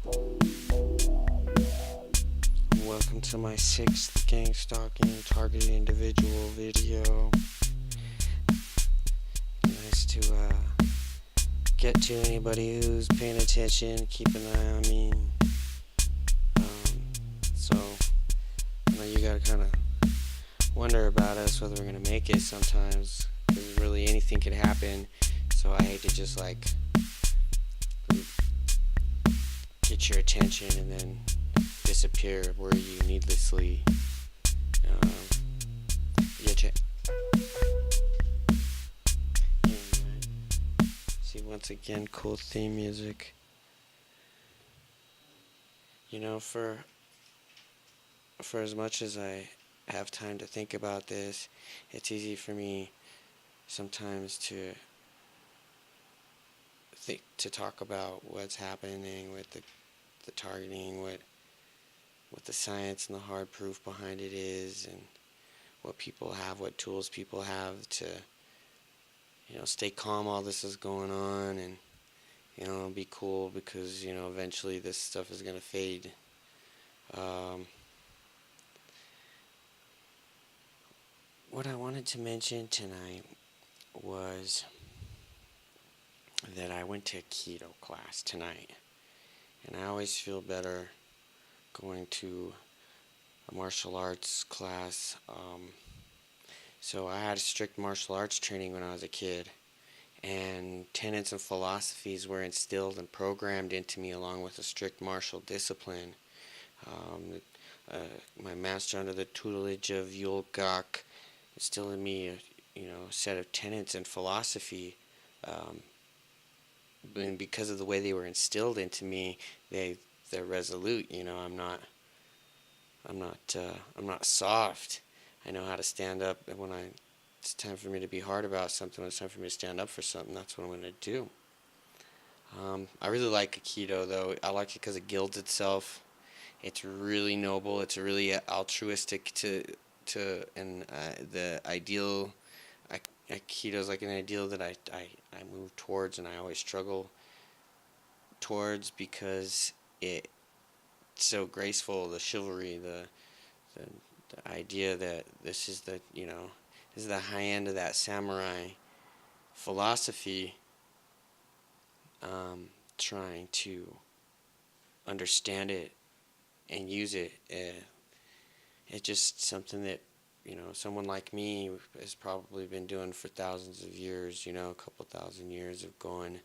Welcome to my 6th Gangstalking targeted individual video. Nice to get to anybody who's paying attention, keep an eye on me. So, you gotta kind of wonder about us, whether we're gonna make it sometimes, because really anything could happen. So I hate to just get your attention and then disappear where you needlessly. See, once again, cool theme music. For as much as I have time to think about this, it's easy for me sometimes to talk about what's happening with the targeting, what the science and the hard proof behind it is, and what tools people have to stay calm while this is going on, and be cool, because eventually this stuff is going to fade. What I wanted to mention tonight was that I went to a keto class tonight, and I always feel better going to a martial arts class. So I had strict martial arts training when I was a kid, and tenets and philosophies were instilled and programmed into me along with a strict martial discipline. My master, under the tutelage of Yul Gok, instilled in me a set of tenets and philosophy. And because of the way they were instilled into me, they're resolute. I'm not soft. I know how to stand up when it's time for me to be hard about something. When it's time for me to stand up for something, that's what I'm going to do. I really like Aikido, though. I like it because it gilds itself. It's really noble. It's really altruistic and the ideal. Aikido is like an ideal that I move towards, and I always struggle towards, because it's so graceful. The chivalry, the idea that this is the high end of that samurai philosophy. Trying to understand it and use it. It's just something that someone like me has probably been doing for thousands of years. A couple thousand years of going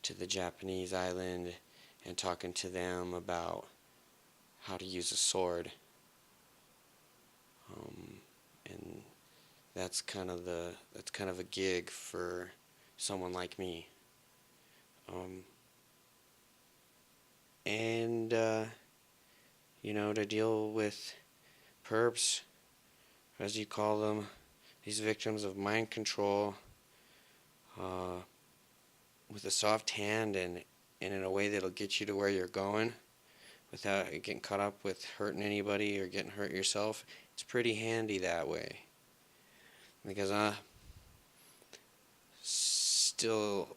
to the Japanese island and talking to them about how to use a sword. And that's kind of a gig for someone like me. And to deal with perps, as you call them, these victims of mind control, with a soft hand and in a way that'll get you to where you're going without getting caught up with hurting anybody or getting hurt yourself. It's pretty handy that way, because I'm still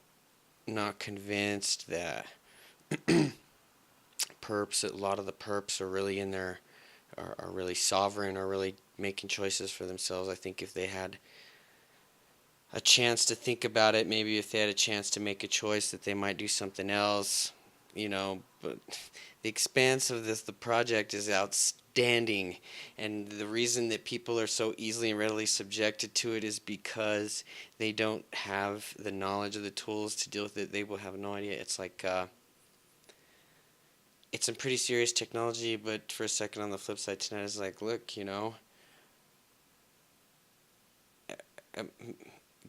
not convinced that a lot of the perps are really are really sovereign, or really making choices for themselves. I think if they had a chance to think about it, maybe if they had a chance to make a choice, that they might do something else, but the expanse of the project is outstanding, and the reason that people are so easily and readily subjected to it is because they don't have the knowledge of the tools to deal with it. They will have no idea. It's like it's some pretty serious technology, but for a second, on the flip side tonight, is like, look,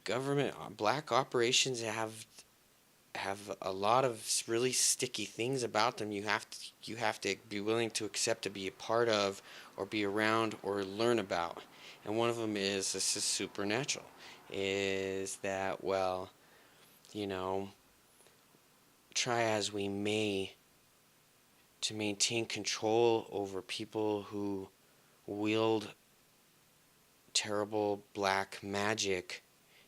government black operations have a lot of really sticky things about them. You have to be willing to accept, to be a part of, or be around, or learn about. And one of them is, this is supernatural, is that, well, try as we may to maintain control over people who wield terrible black magic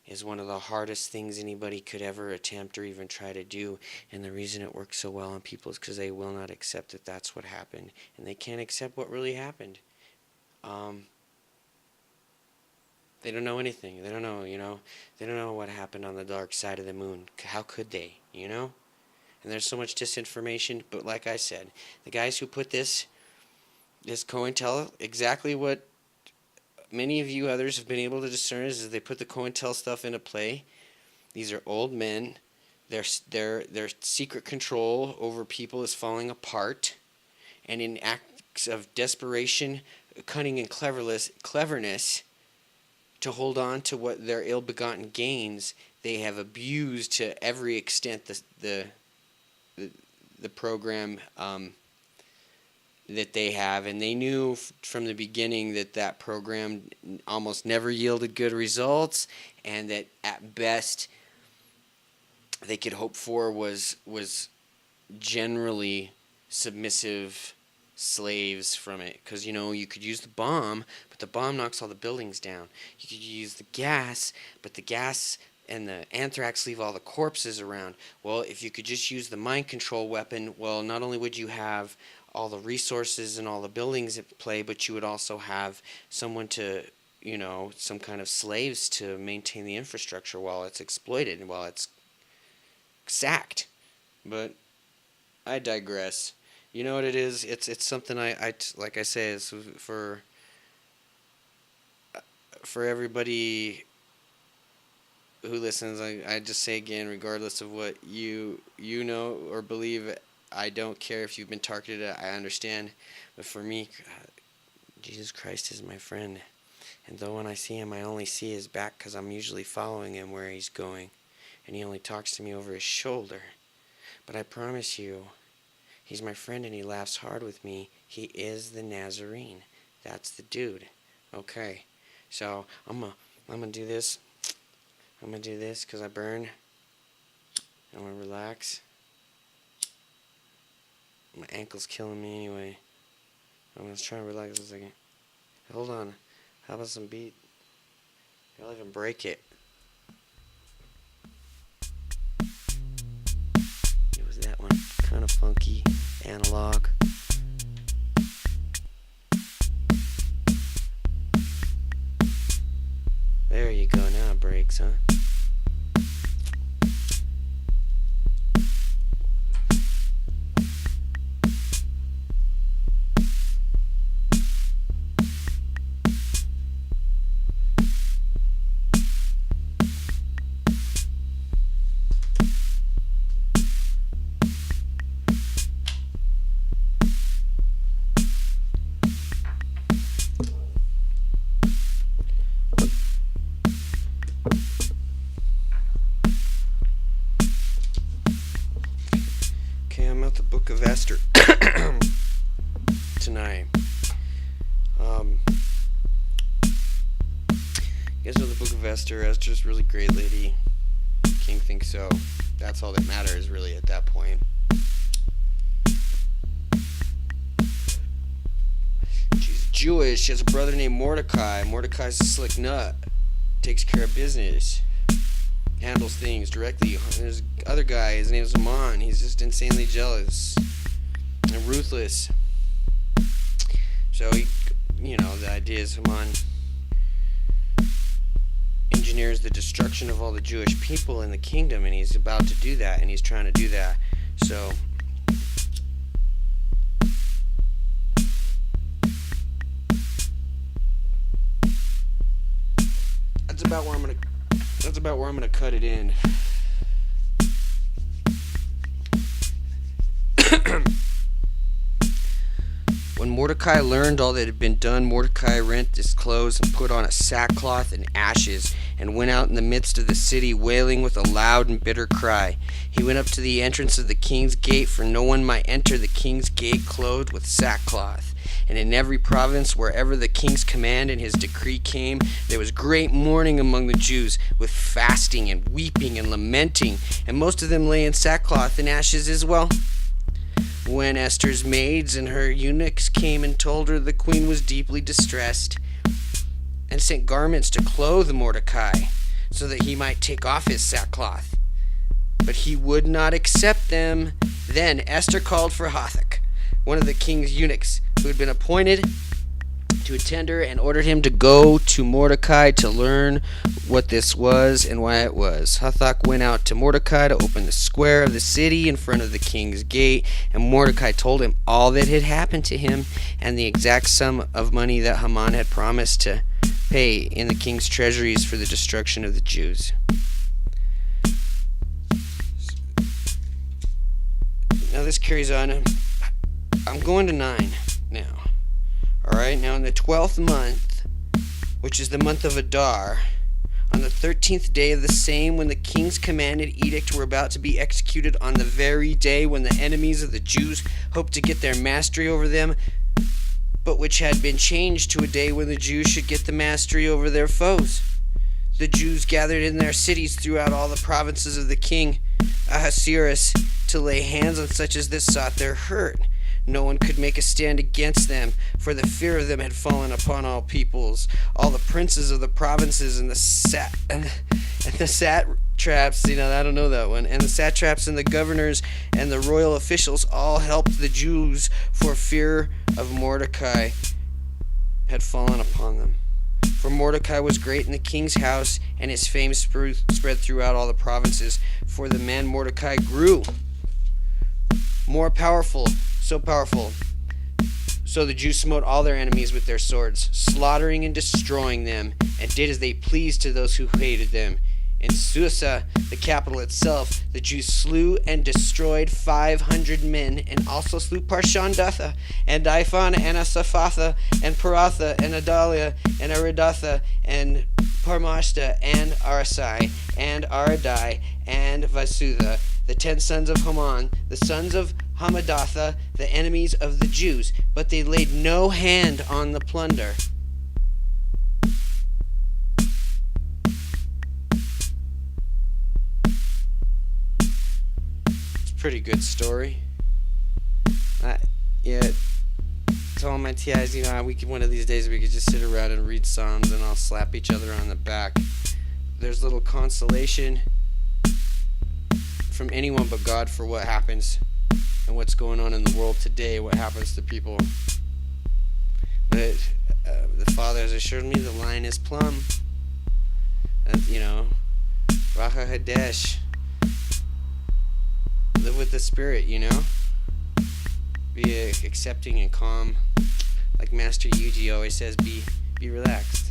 is one of the hardest things anybody could ever attempt or even try to do. And the reason it works so well on people is because they will not accept that that's what happened. And they can't accept what really happened. They don't know anything. They don't know, They don't know what happened on the dark side of the moon. How could they, And there's so much disinformation. But like I said, the guys who put this COINTEL, exactly what many of you others have been able to discern is they put the COINTEL stuff into play. These are old men. Their secret control over people is falling apart. And in acts of desperation, cunning, and cleverness to hold on to what their ill-begotten gains, they have abused to every extent the program that they have, and they knew from the beginning that program almost never yielded good results, and that at best they could hope for was generally submissive slaves from it. Because you could use the bomb, but the bomb knocks all the buildings down. You could use the gas, but the gas and the anthrax leave all the corpses around. Well, if you could just use the mind control weapon, well, not only would you have all the resources and all the buildings at play, but you would also have someone to, some kind of slaves to maintain the infrastructure while it's exploited and while it's sacked. But I digress. You know what it is? It's something I like I say, it's for everybody who listens. I just say again, regardless of what you know or believe, I don't care if you've been targeted. I understand, but for me, Jesus Christ is my friend, and though when I see him, I only see his back because I'm usually following him where he's going, and he only talks to me over his shoulder. But I promise you, he's my friend and he laughs hard with me. He is the Nazarene. That's the dude. Okay, so I'm gonna do this. I'm gonna do this because I burn. I'm gonna relax. My ankle's killing me anyway. I'm gonna try and relax a second. Hold on. How about some beat? I'll even break it. It was that one. Kind of funky. Analog. There you go. Now it breaks, huh? I'm at the Book of Esther tonight. You guys know the Book of Esther. Esther's a really great lady. King thinks so. That's all that matters, really, at that point. She's Jewish. She has a brother named Mordecai. Mordecai's a slick nut. Takes care of business. Handles things directly. There's other guy, his name's Amon. He's just insanely jealous and ruthless. So the idea is Amon engineers the destruction of all the Jewish people in the kingdom, and he's about to do that, and he's trying to do that. So that's about where I'm gonna cut it in. When Mordecai learned all that had been done, Mordecai rent his clothes and put on a sackcloth and ashes, and went out in the midst of the city, wailing with a loud and bitter cry. He went up to the entrance of the king's gate, for no one might enter the king's gate clothed with sackcloth. And in every province, wherever the king's command and his decree came, there was great mourning among the Jews, with fasting and weeping and lamenting, and most of them lay in sackcloth and ashes as well. When Esther's maids and her eunuchs came and told her, the queen was deeply distressed, and sent garments to clothe Mordecai. so that he might take off his sackcloth. But he would not accept them. Then Esther called for Hathach, one of the king's eunuchs, who had been appointed to attend her, and ordered him to go to Mordecai to learn what this was and why it was. Hathach went out to Mordecai to open the square of the city in front of the king's gate, and Mordecai told him all that had happened to him and the exact sum of money that Haman had promised to pay in the king's treasuries for the destruction of the Jews. Now this carries on. I'm going to 9 now. Alright, now in the 12th month, which is the month of Adar, on the 13th day of the same, when the king's commanded edict were about to be executed, on the very day when the enemies of the Jews hoped to get their mastery over them, but which had been changed to a day when the Jews should get the mastery over their foes. The Jews gathered in their cities throughout all the provinces of the king Ahasuerus to lay hands on such as this sought their hurt. No one could make a stand against them, for the fear of them had fallen upon all peoples. All the princes of the provinces and the satraps, I don't know that one, and the satraps and the governors and the royal officials all helped the Jews, for fear of Mordecai had fallen upon them. For Mordecai was great in the king's house, and his fame spread throughout all the provinces. For the man Mordecai grew more powerful, so powerful. So the Jews smote all their enemies with their swords, slaughtering and destroying them, and did as they pleased to those who hated them. In Susa, the capital itself, the Jews slew and destroyed 500 men, and also slew Parshandatha, and Diphon, and Asaphatha, and Paratha, and Adalia, and Aridatha, and Parmashta, and Arasai, and Aradai, and Vasutha, the 10 sons of Haman, the sons of Hamadatha, the enemies of the Jews. But they laid no hand on the plunder. Pretty good story. Tell my TIs, one of these days we could just sit around and read Psalms, and I'll slap each other on the back. There's little consolation from anyone but God for what happens and what's going on in the world today, what happens to people. But the Father has assured me the line is plumb. Racha Hadesh. Live with the Spirit, Be accepting and calm. Like Master Yuji always says, be relaxed.